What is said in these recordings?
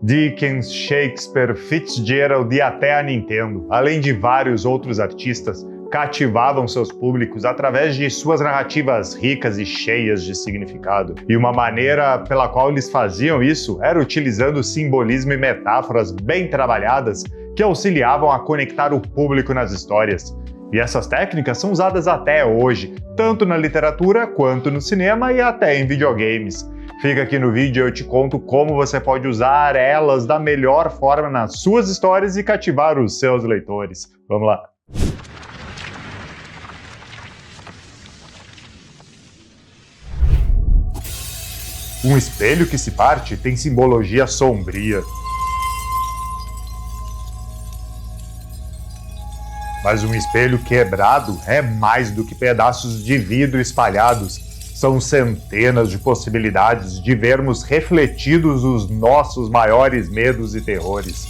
Dickens, Shakespeare, Fitzgerald e até a Nintendo, além de vários outros artistas, cativavam seus públicos através de suas narrativas ricas e cheias de significado. E uma maneira pela qual eles faziam isso era utilizando simbolismo e metáforas bem trabalhadas que auxiliavam a conectar o público nas histórias. E essas técnicas são usadas até hoje, tanto na literatura quanto no cinema e até em videogames. Fica aqui no vídeo e eu te conto como você pode usar elas da melhor forma nas suas histórias e cativar os seus leitores. Vamos lá! Um espelho que se parte tem simbologia sombria. Mas um espelho quebrado é mais do que pedaços de vidro espalhados. São centenas de possibilidades de vermos refletidos os nossos maiores medos e terrores.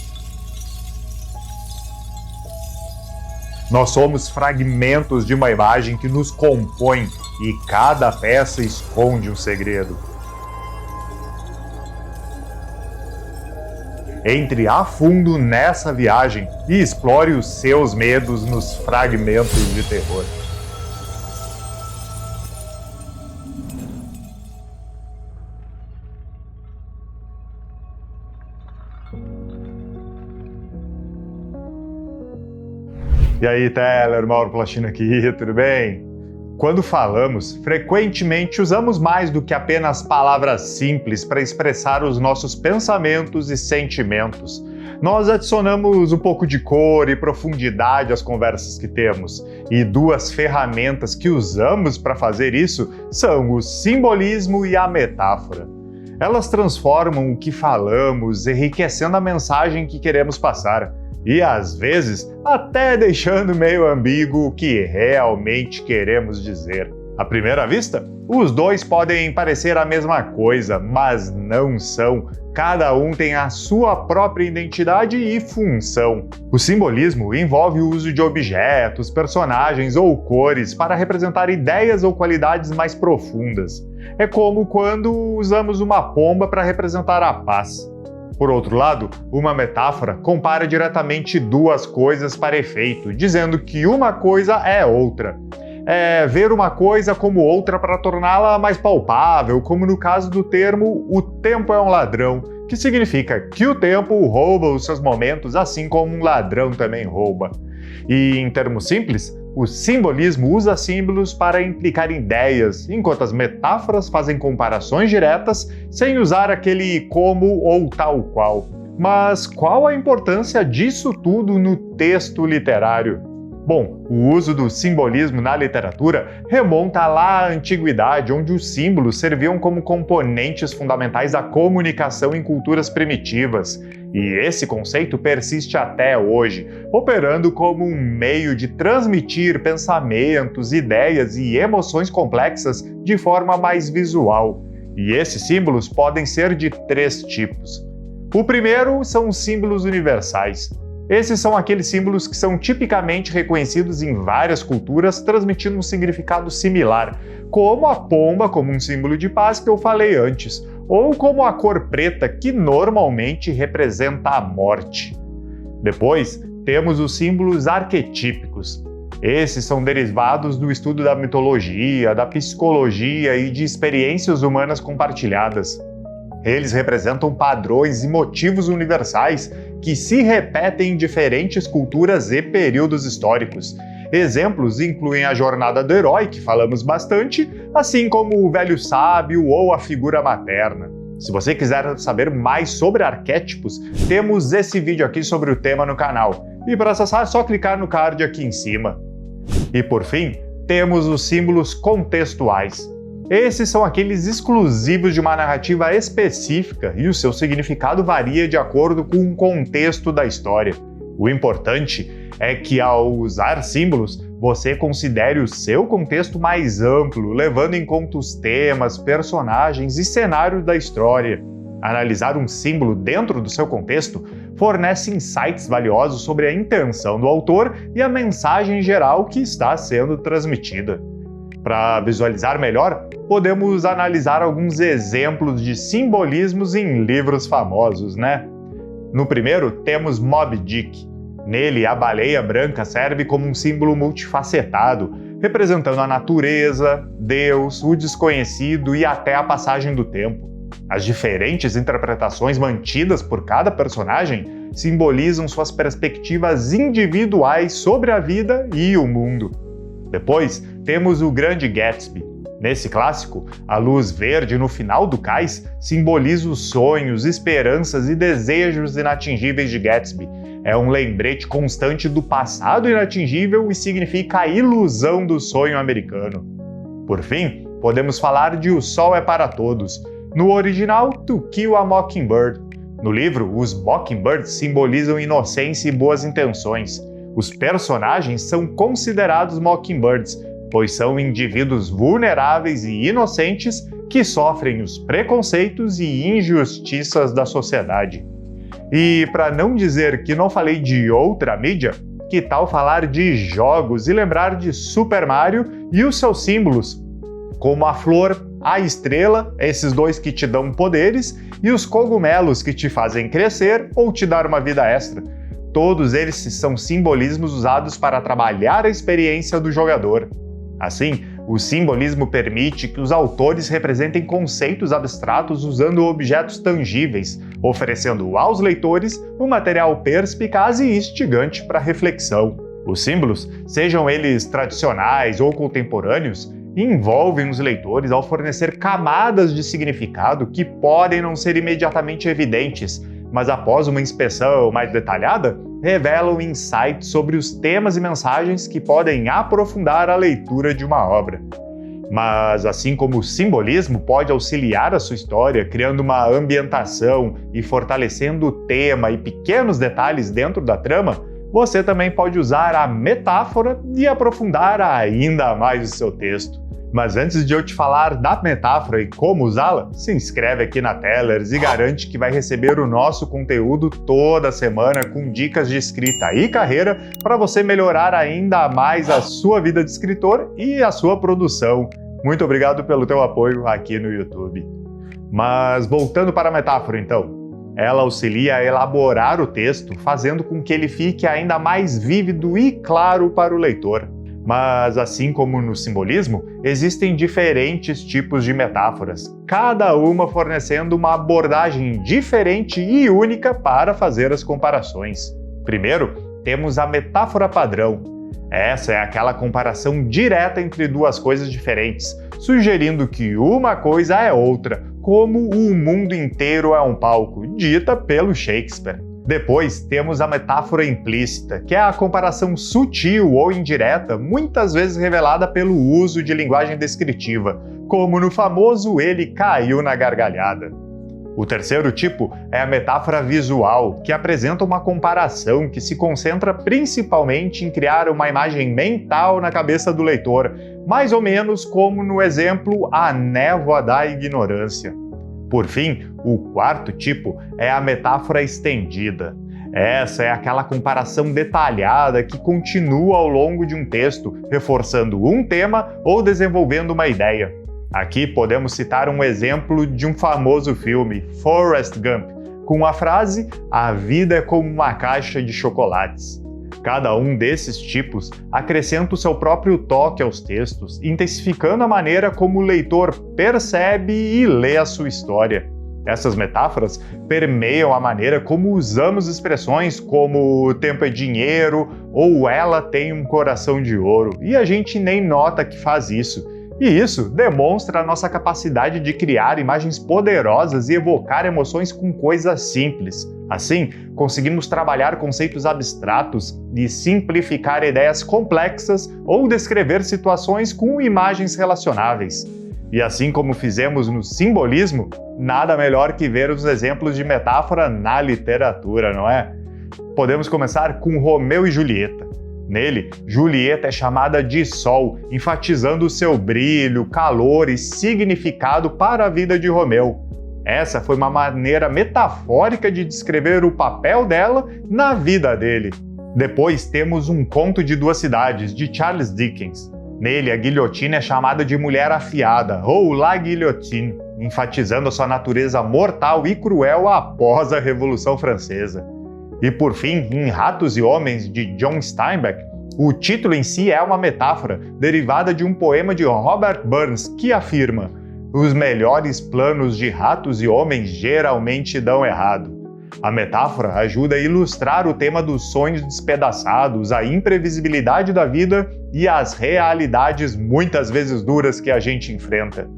Nós somos fragmentos de uma imagem que nos compõe e cada peça esconde um segredo. Entre a fundo nessa viagem e explore os seus medos nos fragmentos de terror. E aí, Teller, Mauro Plachino aqui, tudo bem? Quando falamos, frequentemente usamos mais do que apenas palavras simples para expressar os nossos pensamentos e sentimentos. Nós adicionamos um pouco de cor e profundidade às conversas que temos, e duas ferramentas que usamos para fazer isso são o simbolismo e a metáfora. Elas transformam o que falamos, enriquecendo a mensagem que queremos passar. E, às vezes, até deixando meio ambíguo o que realmente queremos dizer. À primeira vista, os dois podem parecer a mesma coisa, mas não são. Cada um tem a sua própria identidade e função. O simbolismo envolve o uso de objetos, personagens ou cores para representar ideias ou qualidades mais profundas. É como quando usamos uma pomba para representar a paz. Por outro lado, uma metáfora compara diretamente duas coisas para efeito, dizendo que uma coisa é outra. É ver uma coisa como outra para torná-la mais palpável, como no caso do termo "o tempo é um ladrão", que significa que o tempo rouba os seus momentos, assim como um ladrão também rouba. E, em termos simples, o simbolismo usa símbolos para implicar ideias, enquanto as metáforas fazem comparações diretas sem usar aquele como ou tal qual. Mas qual a importância disso tudo no texto literário? Bom, o uso do simbolismo na literatura remonta lá à antiguidade, onde os símbolos serviam como componentes fundamentais da comunicação em culturas primitivas. E esse conceito persiste até hoje, operando como um meio de transmitir pensamentos, ideias e emoções complexas de forma mais visual. E esses símbolos podem ser de três tipos. O primeiro são os símbolos universais. Esses são aqueles símbolos que são tipicamente reconhecidos em várias culturas, transmitindo um significado similar, como a pomba como um símbolo de paz que eu falei antes, ou como a cor preta, que normalmente representa a morte. Depois, temos os símbolos arquetípicos. Esses são derivados do estudo da mitologia, da psicologia e de experiências humanas compartilhadas. Eles representam padrões e motivos universais que se repetem em diferentes culturas e períodos históricos. Exemplos incluem a jornada do herói, que falamos bastante, assim como o velho sábio ou a figura materna. Se você quiser saber mais sobre arquétipos, temos esse vídeo aqui sobre o tema no canal. E para acessar é só clicar no card aqui em cima. E por fim, temos os símbolos contextuais. Esses são aqueles exclusivos de uma narrativa específica e o seu significado varia de acordo com o contexto da história. O importante é que, ao usar símbolos, você considere o seu contexto mais amplo, levando em conta os temas, personagens e cenários da história. Analisar um símbolo dentro do seu contexto fornece insights valiosos sobre a intenção do autor e a mensagem geral que está sendo transmitida. Para visualizar melhor, podemos analisar alguns exemplos de simbolismos em livros famosos, né? No primeiro, temos Moby Dick. Nele, a baleia branca serve como um símbolo multifacetado, representando a natureza, Deus, o desconhecido e até a passagem do tempo. As diferentes interpretações mantidas por cada personagem simbolizam suas perspectivas individuais sobre a vida e o mundo. Depois, temos O Grande Gatsby. Nesse clássico, a luz verde no final do cais simboliza os sonhos, esperanças e desejos inatingíveis de Gatsby. É um lembrete constante do passado inatingível e significa a ilusão do sonho americano. Por fim, podemos falar de O Sol é para Todos. No original, To Kill a Mockingbird. No livro, os Mockingbirds simbolizam inocência e boas intenções. Os personagens são considerados Mockingbirds, pois são indivíduos vulneráveis e inocentes que sofrem os preconceitos e injustiças da sociedade. E para não dizer que não falei de outra mídia, que tal falar de jogos e lembrar de Super Mario e os seus símbolos, como a flor, a estrela, esses dois que te dão poderes, e os cogumelos que te fazem crescer ou te dar uma vida extra. Todos eles são simbolismos usados para trabalhar a experiência do jogador. Assim, o simbolismo permite que os autores representem conceitos abstratos usando objetos tangíveis, oferecendo aos leitores um material perspicaz e instigante para reflexão. Os símbolos, sejam eles tradicionais ou contemporâneos, envolvem os leitores ao fornecer camadas de significado que podem não ser imediatamente evidentes, mas após uma inspeção mais detalhada, revelam insights sobre os temas e mensagens que podem aprofundar a leitura de uma obra. Mas, assim como o simbolismo pode auxiliar a sua história, criando uma ambientação e fortalecendo o tema e pequenos detalhes dentro da trama, você também pode usar a metáfora e aprofundar ainda mais o seu texto. Mas antes de eu te falar da metáfora e como usá-la, se inscreve aqui na Tellers e garante que vai receber o nosso conteúdo toda semana com dicas de escrita e carreira para você melhorar ainda mais a sua vida de escritor e a sua produção. Muito obrigado pelo teu apoio aqui no YouTube. Mas voltando para a metáfora então. Ela auxilia a elaborar o texto, fazendo com que ele fique ainda mais vívido e claro para o leitor. Mas, assim como no simbolismo, existem diferentes tipos de metáforas, cada uma fornecendo uma abordagem diferente e única para fazer as comparações. Primeiro, temos a metáfora padrão. Essa é aquela comparação direta entre duas coisas diferentes, sugerindo que uma coisa é outra, como o mundo inteiro é um palco, dita pelo Shakespeare. Depois, temos a metáfora implícita, que é a comparação sutil ou indireta, muitas vezes revelada pelo uso de linguagem descritiva, como no famoso "ele caiu na gargalhada". O terceiro tipo é a metáfora visual, que apresenta uma comparação que se concentra principalmente em criar uma imagem mental na cabeça do leitor, mais ou menos como no exemplo "a névoa da ignorância". Por fim, o quarto tipo é a metáfora estendida. Essa é aquela comparação detalhada que continua ao longo de um texto, reforçando um tema ou desenvolvendo uma ideia. Aqui podemos citar um exemplo de um famoso filme, Forrest Gump, com a frase "a vida é como uma caixa de chocolates". Cada um desses tipos acrescenta o seu próprio toque aos textos, intensificando a maneira como o leitor percebe e lê a sua história. Essas metáforas permeiam a maneira como usamos expressões como "tempo é dinheiro" ou "ela tem um coração de ouro", e a gente nem nota que faz isso. E isso demonstra a nossa capacidade de criar imagens poderosas e evocar emoções com coisas simples. Assim, conseguimos trabalhar conceitos abstratos e simplificar ideias complexas ou descrever situações com imagens relacionáveis. E assim como fizemos no simbolismo, nada melhor que ver os exemplos de metáfora na literatura, não é? Podemos começar com Romeu e Julieta. Nele, Julieta é chamada de Sol, enfatizando seu brilho, calor e significado para a vida de Romeu. Essa foi uma maneira metafórica de descrever o papel dela na vida dele. Depois temos Um Conto de Duas Cidades, de Charles Dickens. Nele, a guilhotina é chamada de mulher afiada, ou la guillotine. enfatizando a sua natureza mortal e cruel após a Revolução Francesa. E por fim, em Ratos e Homens, de John Steinbeck, o título em si é uma metáfora derivada de um poema de Robert Burns que afirma: os melhores planos de ratos e homens geralmente dão errado. A metáfora ajuda a ilustrar o tema dos sonhos despedaçados, a imprevisibilidade da vida e as realidades muitas vezes duras que a gente enfrenta.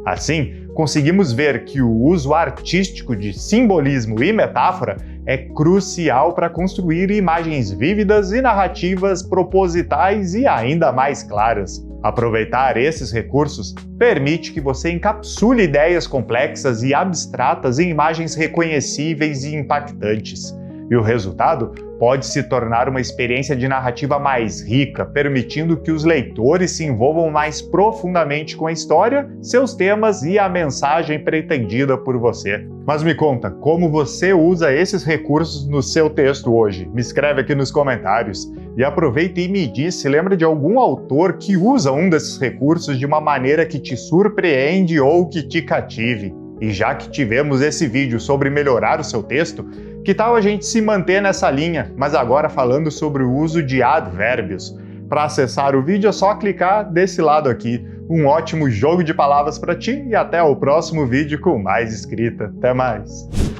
Assim, conseguimos ver que o uso artístico de simbolismo e metáfora é crucial para construir imagens vívidas e narrativas propositais e ainda mais claras. Aproveitar esses recursos permite que você encapsule ideias complexas e abstratas em imagens reconhecíveis e impactantes. E o resultado pode se tornar uma experiência de narrativa mais rica, permitindo que os leitores se envolvam mais profundamente com a história, seus temas e a mensagem pretendida por você. Mas me conta, como você usa esses recursos no seu texto hoje? Me escreve aqui nos comentários. E aproveita e me diz se lembra de algum autor que usa um desses recursos de uma maneira que te surpreende ou que te cative. E já que tivemos esse vídeo sobre melhorar o seu texto, que tal a gente se manter nessa linha, mas agora falando sobre o uso de advérbios? Para acessar o vídeo é só clicar desse lado aqui. Um ótimo jogo de palavras para ti e até o próximo vídeo com mais escrita. Até mais!